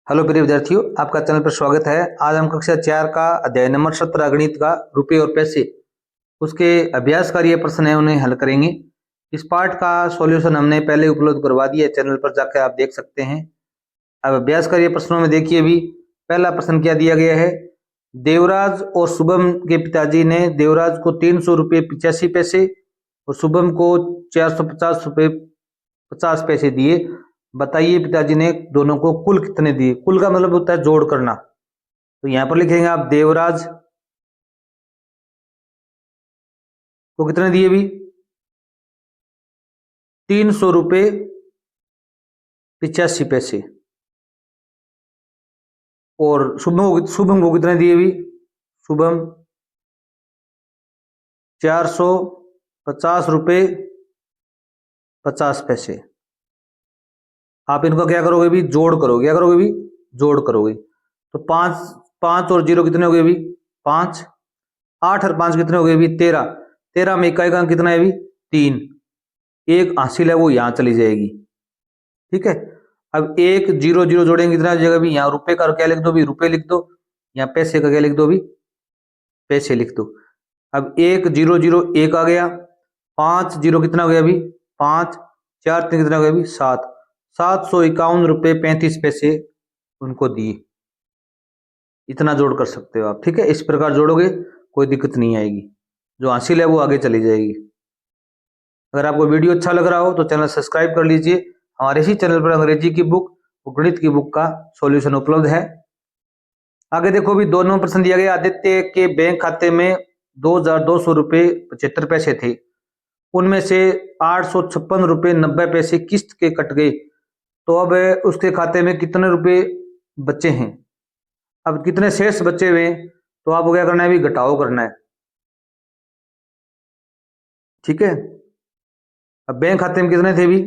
Hello प्रिय विद्यार्थियों, आपका चैनल पर स्वागत है। आज हम कक्षा 4 का अध्याय नंबर 17 गणित का रुपये और पैसे उसके अभ्यास कार्य प्रश्न है, उन्हें हल करेंगे। इस पाठ का सॉल्यूशन हमने पहले उपलब्ध करवा दिया है, चैनल पर जाकर आप देख सकते हैं। अब अभ्यास कार्य प्रश्नों में देखिए, भी पहला प्रश्न क्या दिया गया है। देवराज और शुभम के पिताजी ने देवराज को 300 रुपये 85 पैसे और शुभम को 450 रुपये 50 पैसे दिए। बताइए पिताजी ने दोनों को कुल कितने दिए। कुल का मतलब होता है जोड़ करना। तो यहां पर लिखेंगे आप देवराज को कितने दिए भी 300 रुपये 85 पैसे और शुभम को कितने दिए भी शुभम 450 रुपये 50 पैसे। आप इनका क्या करोगे भी जोड़ करोगे। क्या करोगे भी जोड़ करोगे। तो 5 और 0 कितने हो गए भी 5। 8 और 5 कितने हो गए भी 13। 13 में इक्का कितना है भी 3। एक हासिल है वो यहां चली जाएगी। ठीक है। अब 1 0 0 जोड़ेंगे कितना हो जाएगा भी यहाँ रुपए का क्या लिख दो भी रुपए लिख दो। यहाँ पैसे का क्या लिख दो भी पैसे लिख दो। अब 1 0 0 1 आ गया। 5 0 कितना हो गया भी 5। 4 3 कितना हो गया भी 7। 751 रुपये 35 पैसे उनको दिए। इतना जोड़ कर सकते हो आप। ठीक है, इस प्रकार जोड़ोगे कोई दिक्कत नहीं आएगी। जो हासिल है वो आगे चली जाएगी। अगर आपको वीडियो अच्छा लग रहा हो तो चैनल सब्सक्राइब कर लीजिए। हमारे इसी चैनल पर अंग्रेजी की बुक और गणित की बुक का सॉल्यूशन उपलब्ध है। आगे देखो भी 2 नंबर प्रश्न दिया गया। आदित्य के बैंक खाते में 2200 रुपये 75 पैसे थे। उनमें से 856 रुपये 90 पैसे किस्त के कट गए। तो अब उसके खाते में कितने रुपए बचे हैं। अब कितने शेष बचे हुए हैं तो आपको क्या करना है भी घटाओ करना है। ठीक है। अब बैंक खाते में कितने थे भी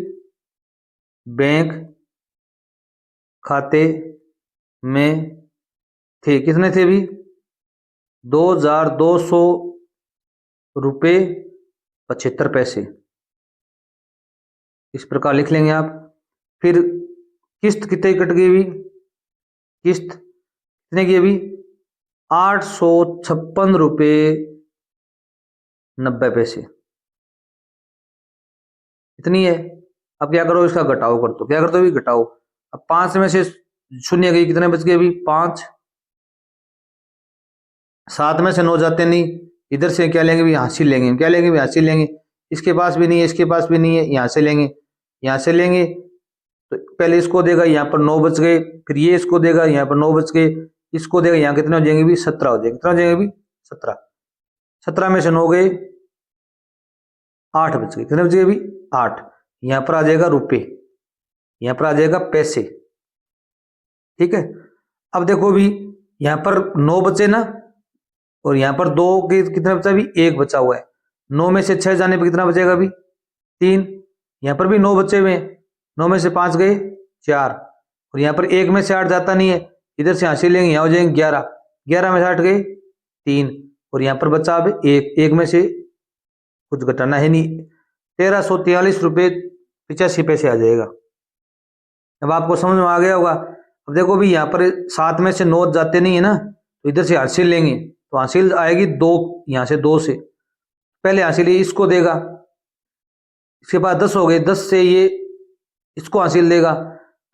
बैंक खाते में थे कितने थे भी 2200 रुपये 75 पैसे। इस प्रकार लिख लेंगे आप। फिर किस्त कितने कट गई भी किस्त कितने की अभी 856 रुपये 90 पैसे इतनी है। अब क्या करो इसका घटाओ कर दो। क्या करते हो भी घटाओ। अब 5 में से शून्य गई कितने बच गए अभी 5। 7 में से 9 जाते नहीं। इधर से क्या लेंगे भी हासिल लेंगे। क्या लेंगे भी हासिल लेंगे। इसके पास भी नहीं है इसके पास भी नहीं है यहां से लेंगे। यहां से लेंगे तो पहले इसको देगा यहाँ पर 9 बच गए। फिर ये इसको देगा यहाँ पर 9 बच गए। इसको देगा यहाँ कितने हो जाएंगे भी 17 हो जाएंगे। कितना हो जाएंगे भी 17। 17 में से 9 गए 8 बच गए। कितने बच गए भी 8। यहां पर आ जाएगा रुपए यहां पर आ जाएगा पैसे। ठीक है। अब देखो भी यहां पर 9 बचे ना और यहां पर 2 के कितना बचा भी 1 बचा हुआ है। 9 में से 6 जाने पर कितना बचेगा भी 3। यहां पर भी 9 बचे हुए हैं। 9 में से 5 गए 4 और यहां पर 1 में से 8 जाता नहीं है। इधर से हासिल लेंगे यहाँ हो जाएंगे 11। 11 में से 8 गए 3 और यहां पर बचा अब 1 में से कुछ घटाना है नहीं। 1343 रुपये 85 पैसे आ जाएगा। अब आपको समझ में आ गया होगा। अब देखो भी यहाँ पर 7 में से 9 जाते नहीं है ना तो इधर से हासिल लेंगे तो हासिल आएगी 2। यहाँ से 2 से पहले हासिल ये इसको देगा। इसके बाद 10 हो गए 10 से ये इसको हासिल देगा।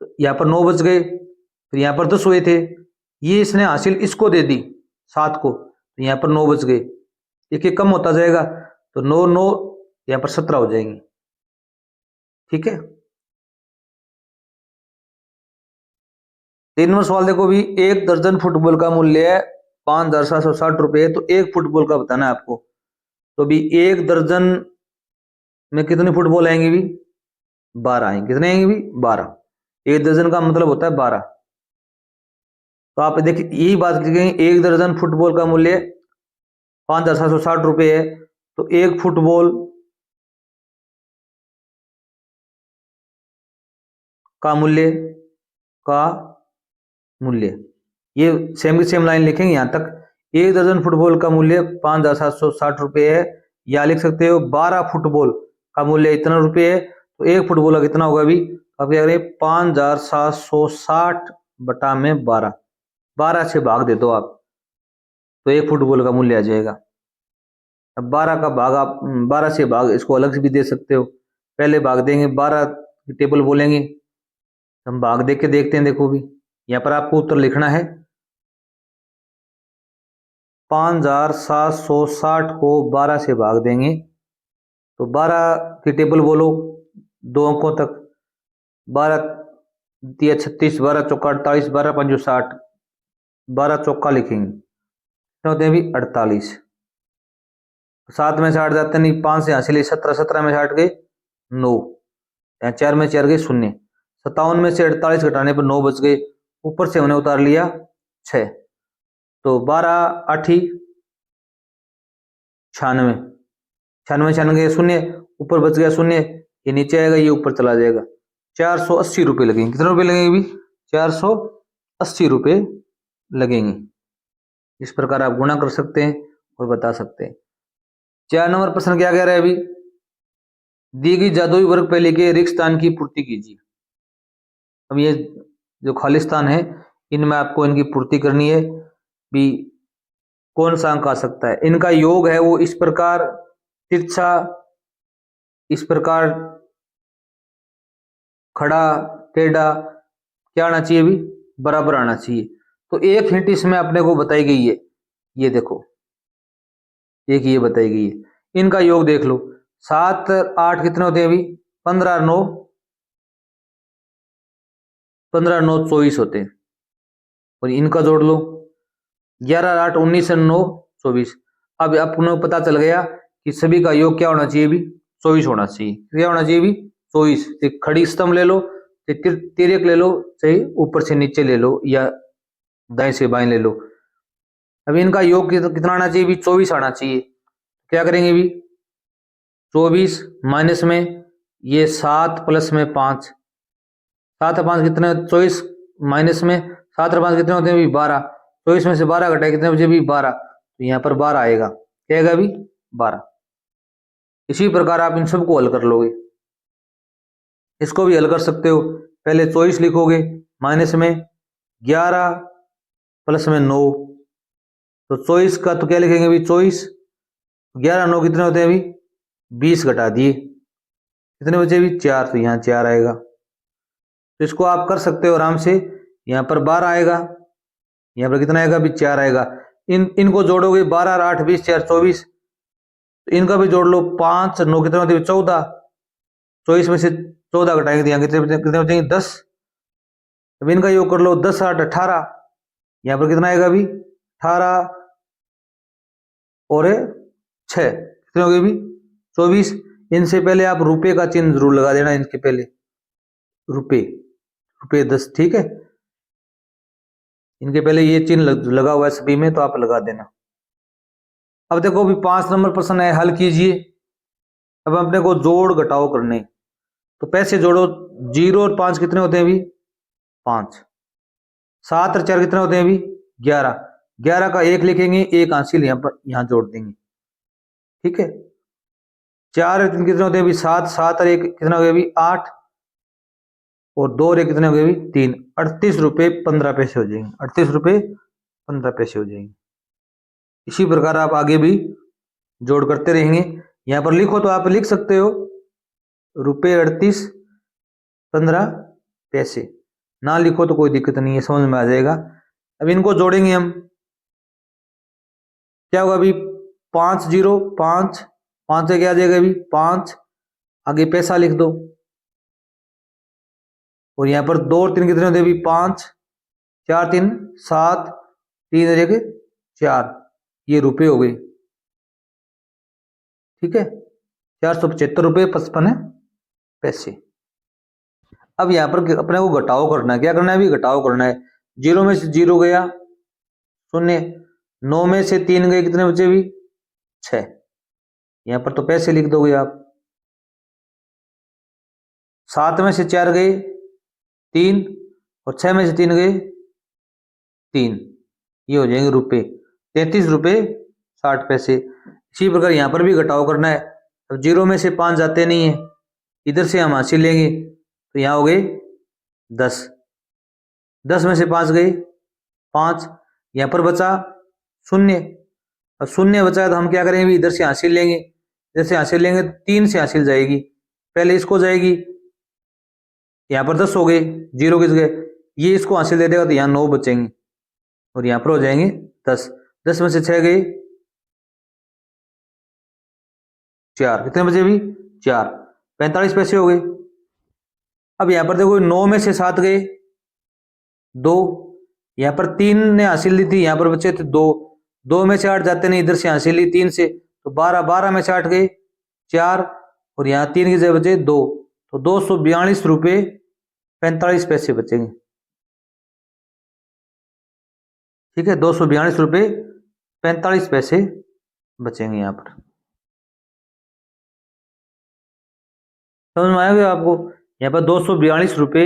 तो यहाँ पर 9 बच गए। फिर यहाँ पर 10 हुए थे ये इसने हासिल इसको दे दी 7 को तो यहाँ पर 9 बच गए। एक एक कम होता जाएगा तो 9 9 यहाँ पर 17 हो जाएंगे। ठीक है। 3 नंबर सवाल देखो भी 1 दर्जन फुटबॉल का मूल्य 5760 रुपये। तो एक फुटबॉल का बताना है आपको। तो भी 1 दर्जन में कितने फुटबॉल आएंगे भी 12 आएंगे। कितने आएंगे भी 12। 1 दर्जन का मतलब होता है 12। तो आप देखिए यही बात लिखेंगे 1 दर्जन फुटबॉल का मूल्य 5760 रुपये है। तो एक फुटबॉल का मूल्य ये सेम की सेम लाइन लिखेंगे यहां तक। 1 दर्जन फुटबॉल का मूल्य 5760 रुपये है। या लिख सकते हो 12 फुटबॉल का मूल्य इतना रुपये है। तो एक फुटबॉल का कितना होगा अभी अब क्या करें 5760 बटा में 12, 12 से भाग दे दो आप तो एक फुटबॉल का मूल्य आ जाएगा। अब 12 का भाग आप 12 से भाग इसको अलग से भी दे सकते हो। पहले भाग देंगे 12 की टेबल बोलेंगे, हम भाग दे के देखते हैं। देखो भी यहाँ पर आपको उत्तर लिखना है 5760 को 12 से भाग देंगे तो 12 की टेबल बोलो 2 अंकों तक, 12 तिया 36, 12 चौका 48, 12 पंजो 60, 12 चौका लिखेंगे तो होते हैं भी 48। 7 में से 8 जाते नहीं, 5 से यहाँ से लिए 17, 17 में से 8 गए 9, यहाँ 4 में 4 गए 0, 57 में से 48 घटाने पर 9 बच गए, ऊपर से हमने उतार लिया 6, तो 12 8 96, 96 96 0, ऊपर बच गया 0, ये नीचे आएगा ये ऊपर चला जाएगा। 480 रुपये लगेंगे। कितने रुपए लगेंगे भी? 480 रुपये लगेंगे। इस प्रकार आप गुणा कर सकते हैं और बता सकते हैं। 4 नंबर प्रश्न क्या कह रहा है अभी? दी गई जादुई वर्ग पहले के रिक्त स्थान की पूर्ति कीजिए। अब ये जो खाली स्थान है इनमें आपको इनकी पूर्ति करनी है। भी कौन सा अंक आ सकता है? इनका योग है वो इस प्रकार तिरछा, इस प्रकार खड़ा, टेढ़ा, क्या आना चाहिए भी? बराबर आना चाहिए। तो एक हिंट इसमें अपने को बताई गई है, ये देखो एक ये बताई गई है। इनका योग देख लो, 7 8 कितने होते हैं अभी? 15 9 15 9 24 होते हैं। और इनका जोड़ लो 11 8 19 9 24। अब अपने पता चल गया कि सभी का योग क्या होना चाहिए भी? 24 होना चाहिए। क्या होना चाहिए भी? 24। एक खड़ी स्तंभ ले लो, तिर्यक ले लो, चाहे ऊपर से नीचे ले लो या दाएं से बाएं ले लो। अब इनका योग कितना आना चाहिए भी? 24 आना चाहिए। क्या करेंगे भी? 24 माइनस में ये 7 प्लस में 5, 7 और 5 कितने? 24 माइनस में 7 और 5 कितने होते हैं भी? 12। 24 में से 12 घटाए कितने बचे भी? 12। तो यहाँ पर 12 आएगा। क्या आएगा भी? 12। इसी प्रकार आप इन सबको हल कर लोगे। इसको भी हल कर सकते हो। पहले 24 लिखोगे, माइनस में 11 प्लस में 9, तो 24 का तो क्या लिखेंगे भी? 24। 11 9 कितने होते हैं अभी? 20 घटा दिए, कितने बचे भी? 4। तो यहाँ 4 आएगा। तो इसको आप कर सकते हो आराम से। यहाँ पर 12 आएगा, यहाँ पर कितना आएगा भी? 4 आएगा। इनको जोड़ोगे 12 और 8 20 4 24, तो इनका भी जोड़ लो। 5 9 कितने होते हैं? 14। 24 में से 14 घटाएंगे तो यहाँ कितने बचेंगे? 10। अब इनका योग कर लो, 10 8 18, यहाँ पर कितना आएगा भी? 18 और 6 कितने हो गए भी? 24। इनसे पहले आप रुपए का चिन्ह जरूर लगा देना, इनके पहले रुपए, रुपए 10, ठीक है। इनके पहले ये चिन्ह लगा हुआ है सभी में, तो आप लगा देना। अब देखो भी 5 नंबर प्रश्न है, हल कीजिए। अब अपने को जोड़ घटाव करने, तो पैसे जोड़ो। 0 और 5 कितने होते हैं भी? 5। 7 और 4 कितने होते हैं भी? 11। 11 का 1 लिखेंगे, 1 हासिल यहाँ पर यहाँ जोड़ देंगे, ठीक है। 4 और 3 कितने होते हैं भी? 7। 7 और 1 कितना हो गया भी? 8। और 2 और 1 कितने हो गए भी? 3। 38 रुपये 15 पैसे हो जाएंगे। 38 रुपये 15 पैसे हो जाएंगे। इसी प्रकार आप आगे भी जोड़ करते रहेंगे। यहाँ पर लिखो तो आप लिख सकते हो रुपये 38 15 पैसे, ना लिखो तो कोई दिक्कत नहीं है, समझ में आ जाएगा। अब इनको जोड़ेंगे हम, क्या होगा अभी? 5 0 5, 5 से क्या आ जाएगा अभी? 5, आगे पैसा लिख दो। और यहाँ पर 2 और 3 कितने होते हैं अभी? 5 4 3 7, 3 एक 4, ये रुपए हो गए, ठीक है। 475 रुपये 55 पैसे। अब यहाँ पर अपने को घटाव करना है। क्या करना है अभी? घटाव करना है। 0 में से 0 गया 0, 9 में से 3 गए, कितने बचे भी? 6। यहाँ पर तो पैसे लिख दोगे आप। 7 में से 4 गए 3, और 6 में से 3 गए 3, ये हो जाएंगे रुपए। 33 रुपये 60 पैसे। इसी प्रकार यहाँ पर भी घटाव करना है। अब 0 में से 5 जाते नहीं है, इधर से हम हासिल लेंगे, तो यहाँ हो गए 10। 10 में से 5 गए 5, यहाँ पर बचा 0। अब 0 बचा तो हम क्या करेंगे भी, इधर से हासिल लेंगे, इधर से हासिल लेंगे 3 से हासिल जाएगी, पहले इसको जाएगी, यहाँ पर 10 हो गए, 0 किस गए, ये इसको हासिल दे देगा तो यहाँ 9 बचेंगे और यहाँ पर हो जाएंगे 10। 10 में से 6 गए 4, कितने बचे भी 4, 45 पैसे हो गए। अब यहाँ पर देखो 9 में से 7 गए 2, यहाँ पर 3 ने हासिल ली थी, यहाँ पर बचे थे 2, 2 में से 8 जाते नहीं, इधर से हासिल ली 3 से, तो 12, 12 में से 8 गए 4 और यहाँ 3 की जगह बचे 2, तो 242 रुपये 45 पैसे बचेंगे। ठीक है, 242 रुपये 45 पैसे बचेंगे यहाँ पर। समझ में आएगा आपको, यहाँ पर 242 रुपये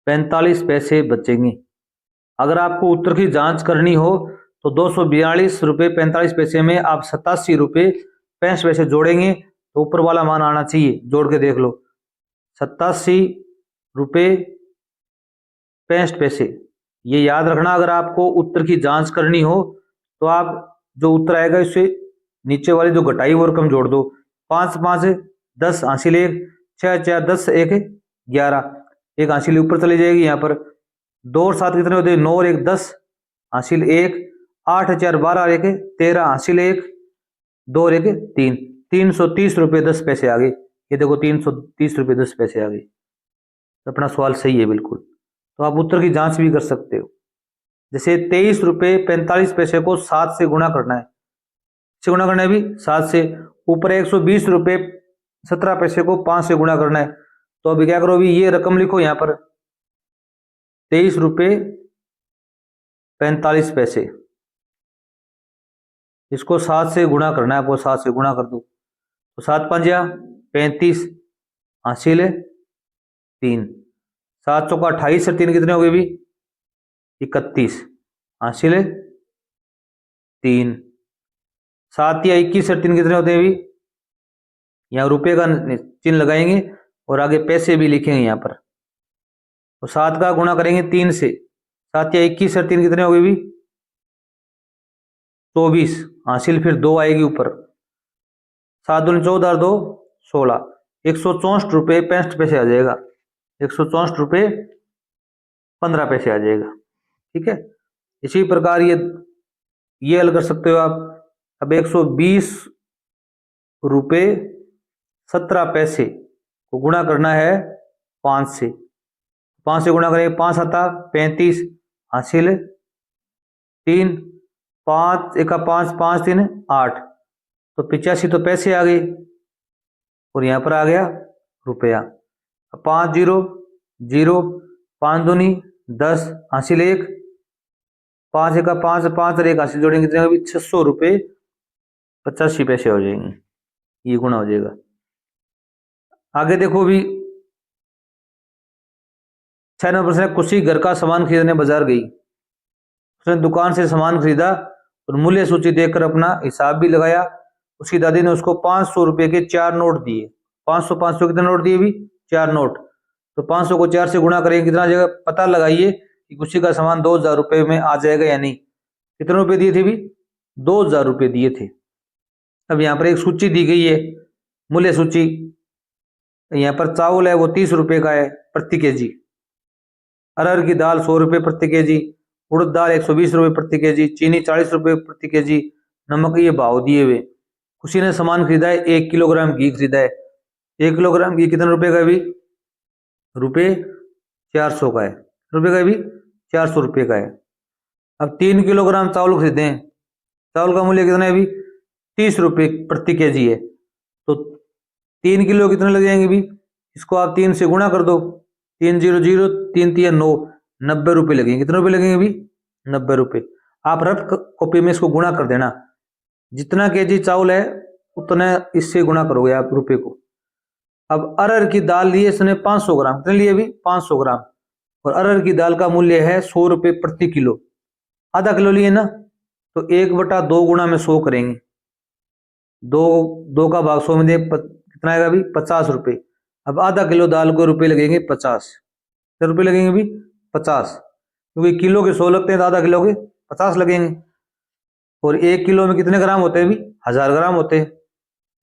45 पैसे बचेंगे। अगर आपको उत्तर की जांच करनी हो तो 242 रुपये 45 पैसे में आप 87 रुपये 65 पैसे जोड़ेंगे तो ऊपर वाला मान आना चाहिए, जोड़ के देख लो, 87 रुपये 65 पैसे। ये याद रखना, अगर आपको उत्तर की जांच करनी हो तो आप जो उत्तर आएगा इससे नीचे वाली जो घटाई वो रकम जोड़ दो, 5 5 10 हासिल 1, 6 4 10 1 11, एक हासिल ऊपर चली जाएगी, यहाँ पर 2 और 7 कितने होते हैं, 9 और 1 10 हासिल 1, 8 4 12 और 1 13 हासिल 1, 2 और 1 3, 330 रुपये 10 पैसे आ गए। ये देखो 330 रुपये 10 पैसे आ गए। तो अपना सवाल सही है बिल्कुल। तो आप उत्तर की जांच भी कर सकते हो। जैसे 23 रुपये 45 पैसे को 7 से गुणा करना है, से गुणा करना है भी 7 से, ऊपर 120 रुपये 17 पैसे को 5 से गुणा करना है, तो अभी क्या करो, अभी ये रकम लिखो यहाँ पर 23 रुपये 45 पैसे, इसको 7 से गुणा करना है आपको, 7 से गुणा कर दो तो 7 5 35 हासिल 3, 7 चौका 28 और 3 कितने हो गए भी 31 हासिल 3, 7 या 21 और 3 कितने होते हैं भी, यहाँ रुपये का चिन्ह लगाएंगे और आगे पैसे भी लिखेंगे यहाँ पर, तो 7 का गुणा करेंगे 3 से, 7 या 21 और 3 कितने हो गए भी 24 हासिल फिर 2 आएगी ऊपर, 7 दूनी 14 और 2 16, 164 रुपये 65 पैसे आ जाएगा, 164 रुपये 15 पैसे आ जाएगा। ठीक है, इसी प्रकार ये हल कर सकते हो आप। अब 120 रुपये 17 पैसे को गुणा करना है 5 से, 5 से गुणा करेंगे 5 आता 35 हासिल 3, 5 1 5 5 3 8, तो 85 तो पैसे आ गए और यहाँ पर आ गया रुपया। 5 0 0, 5 दूनी 10 हासिल 1, 5 1 5 5 और 1 हासिल जोड़ेंगे कितने भी 600 रुपये 85 पैसे हो जाएंगे, ये गुना हो जाएगा। आगे देखो भी 6 नंबर प्रश्न, खुशी घर का सामान खरीदने बाजार गई, उसने दुकान से सामान खरीदा और मूल्य सूची देखकर अपना हिसाब भी लगाया। उसकी दादी ने उसको 500 रुपये के 4 नोट दिए, 500 500 कितने नोट दिए भी 4 नोट, तो 500 को 4 से गुणा करेंगे कितना जगह पता लगाइए कि खुशी का सामान 2000 रुपये में आ जाएगा या नहीं। कितने रुपए दिए थे भी 2000 रुपये दिए थे। अब यहाँ पर एक सूची दी गई है, मूल्य सूची, यहाँ पर चावल है वो 30 रुपये का है प्रति केजी, अरहर की दाल 100 रुपये प्रति केजी, उड़द दाल 120 रुपये प्रति केजी, चीनी 40 रुपये प्रति केजी, नमक ये भाव दिए हुए। खुशी ने सामान खरीदा है, 1 किलोग्राम घी खरीदा है, 1 किलोग्राम घी कितने रुपए का है भी रुपये 400 का है, रुपये का भी 400 रुपये का है। अब 3 किलोग्राम चावल खरीदे हैं, चावल का मूल्य कितना है भी 30 रुपये प्रति केजी है, तो 3 किलो कितने लग जाएंगे भी, इसको आप 3 से गुणा कर दो, 3 0 0 3 3 9, 90 रुपये लगेंगे। कितने रुपये लगेंगे भी 90 रुपये। आप रफ कॉपी में इसको गुणा कर देना, जितना केजी चावल है उतना इससे गुणा करोगे आप रुपये को। अब अरहर की दाल लिए इसने 500 ग्राम, कितने लिए भी 500 ग्राम, और अरहर की दाल का मूल्य है 100 रुपये प्रति किलो, आधा किलो लिए ना, तो 1/2 गुणा में 100 करेंगे, 2 का भाग 100 में दे कितना आएगा भी 50 रुपये। अब आधा किलो दाल को रुपये लगेंगे 50, कितने रुपये लगेंगे भी 50, क्योंकि किलो के 100 लगते हैं तो आधा किलो के 50 लगेंगे। और 1 किलो में कितने ग्राम होते हैं भी 1000 ग्राम होते हैं।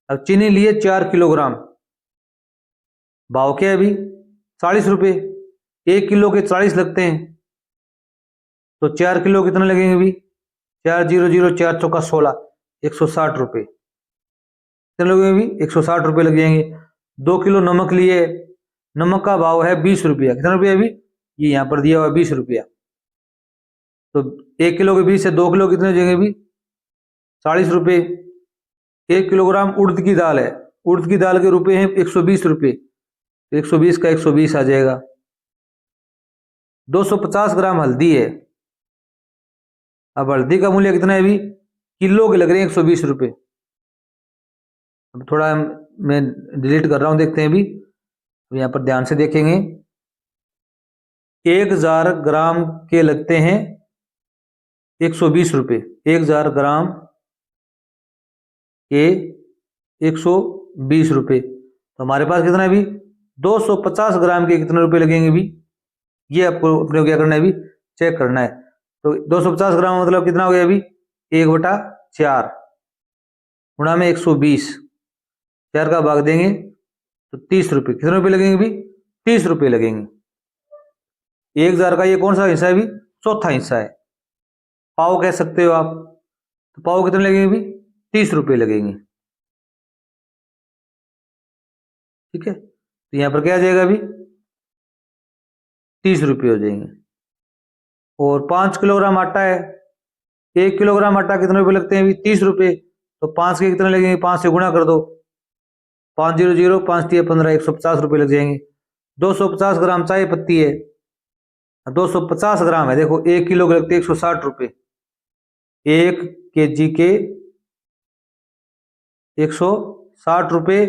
अब चीनी लिए 4 किलोग्राम, भाव क्या है अभी 40 रुपये, 1 किलो के 40 लगते हैं, तो 4 किलो कितने लगेंगे भी 400 4 चौका 16, 160 रुपये। कितने लगेंगे भी 160 रुपये लग जाएंगे। 2 किलो नमक लिए, नमक का भाव है 20 रुपया, कितना रुपया अभी ये यहाँ पर दिया हुआ 20 रुपया। तो 1 किलो के 20 से 2 किलो कितने हो जाएंगे भी 40 रुपये। 1 किलोग्राम उड़द की दाल है, उड़द की दाल के रुपए हैं 120 रुपये, 120 का 120 आ जाएगा। 250 ग्राम हल्दी है, अब हल्दी का मूल्य कितना है अभी किलो के लग रहे हैं 120 रुपये। अब थोड़ा मैं डिलीट कर रहा हूं, देखते हैं अभी यहाँ पर ध्यान से देखेंगे। 1000 ग्राम के लगते हैं 120 रुपये, 1000 ग्राम के 120 रुपये। तो हमारे पास कितना है अभी 250 ग्राम के कितने रुपए लगेंगे भी, ये आपको अपने को क्या करना है अभी चेक करना है। तो 250 ग्राम मतलब कितना हो गया अभी 1/4 गुणा में 120, 4 का भाग देंगे तो 30 रुपये, कितने रुपये लगेंगे भी 30 रुपये लगेंगे। 1000 का ये कौन सा हिस्सा है भी चौथा हिस्सा है, पाव कह सकते हो आप। तो पाव कितने लगेंगे भी 30 रुपये लगेंगे, ठीक है। तो यहां पर क्या आ जाएगा अभी 30 रुपये हो जाएंगे। और 5 किलोग्राम आटा है, 1 किलोग्राम आटा कितने रुपये लगते हैं अभी 30 रुपये। तो 5 के कितने लगेंगे 5 से गुणा कर दो, 500 5 15 150 रुपये लग जाएंगे। 250 ग्राम चाय पत्ती है, 250 ग्राम है, देखो 1 किलो के लगते हैं 160 रुपये, 1 केजी के 160 रुपये।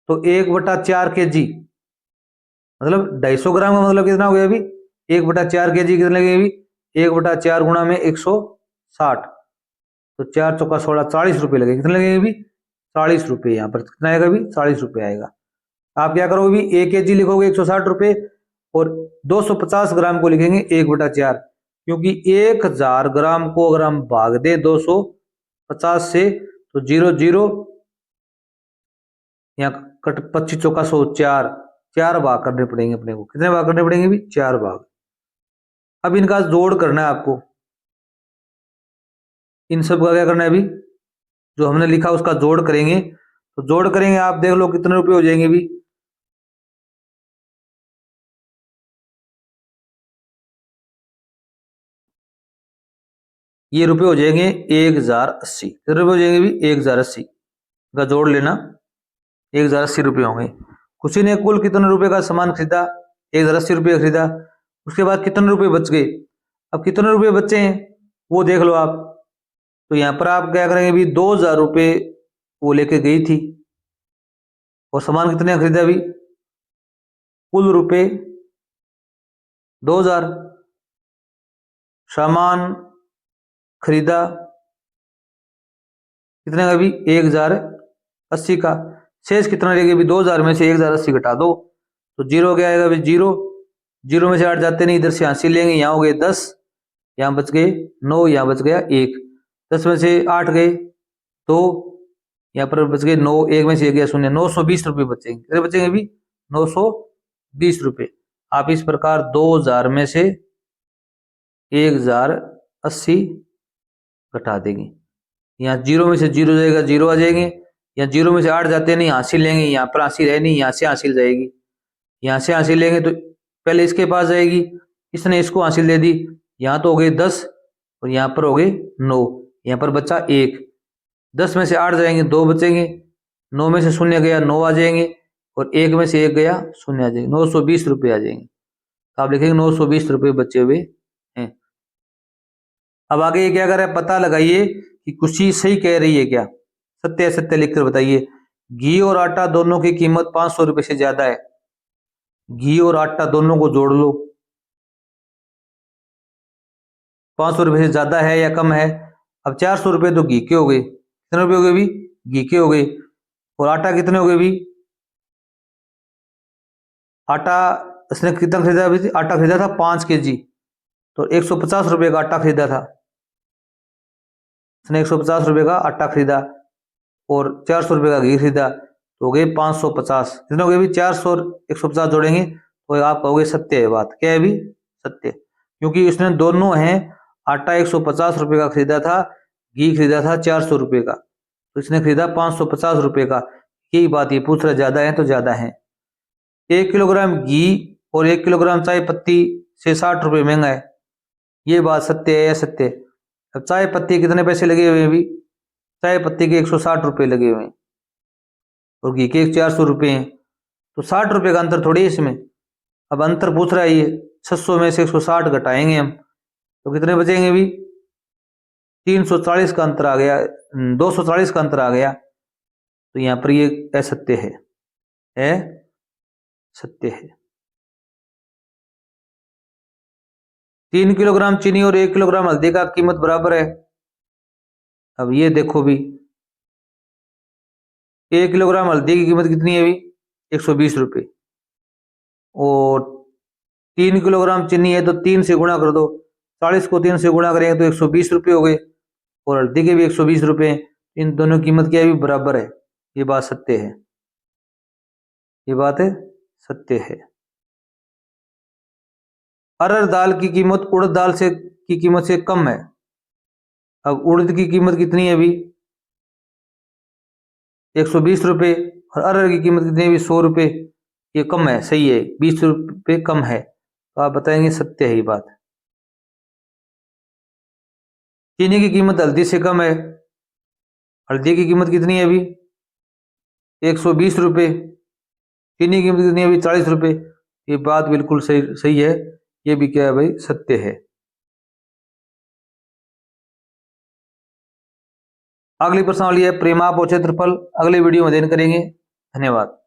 तो 1/4 केजी मतलब 250 ग्राम का मतलब कितना हो गया अभी 1/4 केजी कितने लगेंगे अभी 1/4 गुणा में 160, तो 4 चौका 16 40 रुपये लगेंगे, कितने लगेंगे अभी 40 रुपये। यहाँ पर कितना आएगा अभी 40 रुपये आएगा। आप क्या करोगे अभी 1 केजी लिखोगे 160 रुपये और 250 ग्राम को लिखेंगे 1/4, क्योंकि 1000 ग्राम को अगर हम भाग दे 250 से तो 0 यहाँ कट 25 चौका 100 4 भाग करने पड़ेंगे अपने को, कितने भाग करने पड़ेंगे भी 4 भाग। अब इनका जोड़ करना है आपको, इन सब का क्या करना है अभी जो हमने लिखा उसका जोड़ करेंगे। तो जोड़ करेंगे आप देख लो कितने रुपए हो जाएंगे भी ये रुपए हो जाएंगे 1080, कितने रुपए हो जाएंगे भी 1080 का जोड़ लेना 1080 रुपये होंगे। किसी ने कुल कितने रुपए का सामान खरीदा 1080 रुपये खरीदा, उसके बाद कितने रुपए बच गए। अब कितने रुपए बचे हैं वो देख लो आप। तो यहाँ पर आप क्या करेंगे भी 2000 रुपये वो लेके गई थी और सामान कितने खरीदा भी कुल रुपए 2000, सामान खरीदा कितने का भी 1080 का, शेष कितना रहेगा भी 2000 में से 1080 घटा दो तो 0 क्या आएगा भी 0, 0 में से 8 जाते नहीं, इधर से यहाँ से लेंगे, यहाँ हो गए 10, यहाँ बच गए 9, यहाँ बच गया 1, 10 में से 8 गए तो यहाँ पर बच गए 9, 1 में से 1 गया 0, 920 रुपये बचेंगे, कितने बचेंगे भी 920 रुपये। आप इस प्रकार 2000 में से 1080 घटा देंगे, यहाँ 0 में से 0 जाएगा 0 आ जाएंगे, यहाँ 0 में से 8 जाते नहीं हासिल लेंगे, यहाँ पर हासिल है नहीं, यहाँ से हासिल जाएगी, यहाँ से हासिल लेंगे तो पहले इसके पास जाएगी, इसने इसको हासिल दे दी, यहाँ तो हो गए 10 और यहाँ पर हो गए 9, यहाँ पर बचा 1, 10 में से 8 जाएंगे 2 बचेंगे, 9 में से 0 गया 9 आ जाएंगे और 1 में से 1 गया 0 आ जाएंगे, 920 रुपये आ जाएंगे। तो आप लिखेंगे 920 रुपये बचे हुए हैं। अब आगे ये क्या कर रहा है पता लगाइए कि कुछ चीज सही कह रही है क्या, सत्य असत्य लिखकर बताइए। घी और आटा दोनों की कीमत 500 रुपये से ज्यादा है, घी और आटा दोनों को जोड़ लो, 500 रुपये से ज्यादा है या कम है। अब 400 रुपये तो घी के हो गए, कितने रुपये हो गए भी घी के हो गए, और आटा कितने हो गए भी आटा इसने कितना खरीदा, अभी आटा खरीदा था 5 kg, तो 150 रुपये का आटा खरीदा था इसने, 150 रुपये का आटा खरीदा और 400 रुपये का घी खरीदा, तो हो गए 550। कितने हो गए भी, 400 और 150 जोड़ेंगे तो आप कहोगे सत्य है बात। क्या है भी, सत्य, क्योंकि इसने दोनों हैं, आटा 150 रुपये का खरीदा था, घी खरीदा था 400 रुपये का, तो इसने खरीदा 550 रुपये का। यही बात ये पूछ रहा, ज्यादा है तो ज्यादा है। 1 किलोग्राम घी और 1 किलोग्राम चाय पत्ती से 60 रुपये महंगा है, ये बात सत्य है या सत्य? अब चाय पत्ती कितने पैसे लगे हुए हैं भी, चाय पत्ती के 160 रुपये लगे हुए हैं और घी के 400 रुपये हैं, तो 60 रुपये का अंतर थोड़ी है इसमें। अब अंतर पूछ रहा है ये, 600 में से 160 घटाएंगे हम तो कितने बचेंगे भी, 340 का अंतर आ गया, 240 का अंतर आ गया, तो यहां पर ये असत्य है सत्य है। 3 किलोग्राम चीनी और 1 किलोग्राम हल्दी का कीमत बराबर है। अब ये देखो भी, 1 किलोग्राम हल्दी की कीमत कितनी है भी, 120 रुपये, और 3 किलोग्राम चीनी है तो 3 से गुणा कर दो, 40 को 3 से गुणा करेंगे तो 120 रुपये हो गए, और हल्दी के भी 120 रुपये, इन दोनों की कीमत क्या है भी, बराबर है। ये बात सत्य है, ये बात है सत्य है। अरहर दाल की कीमत उड़द दाल से की कीमत से कम है। अब उड़द की कीमत कितनी है अभी, 120 रुपये, और अरहर की कीमत कितनी है अभी, 100 रुपये, ये कम है, सही है, 20 रुपये कम है, तो आप बताएंगे सत्य है ये बात। चीनी की कीमत हल्दी से कम है, हल्दी की कीमत कितनी है अभी, 120 रुपये, चीनी की कीमत कितनी है अभी, 40 रुपये, ये बात बिल्कुल सही सही है, ये भी क्या है भाई, सत्य है। अगली प्रश्नावली है प्रेमाप और क्षेत्रफल, अगले वीडियो में अध्ययन करेंगे। धन्यवाद।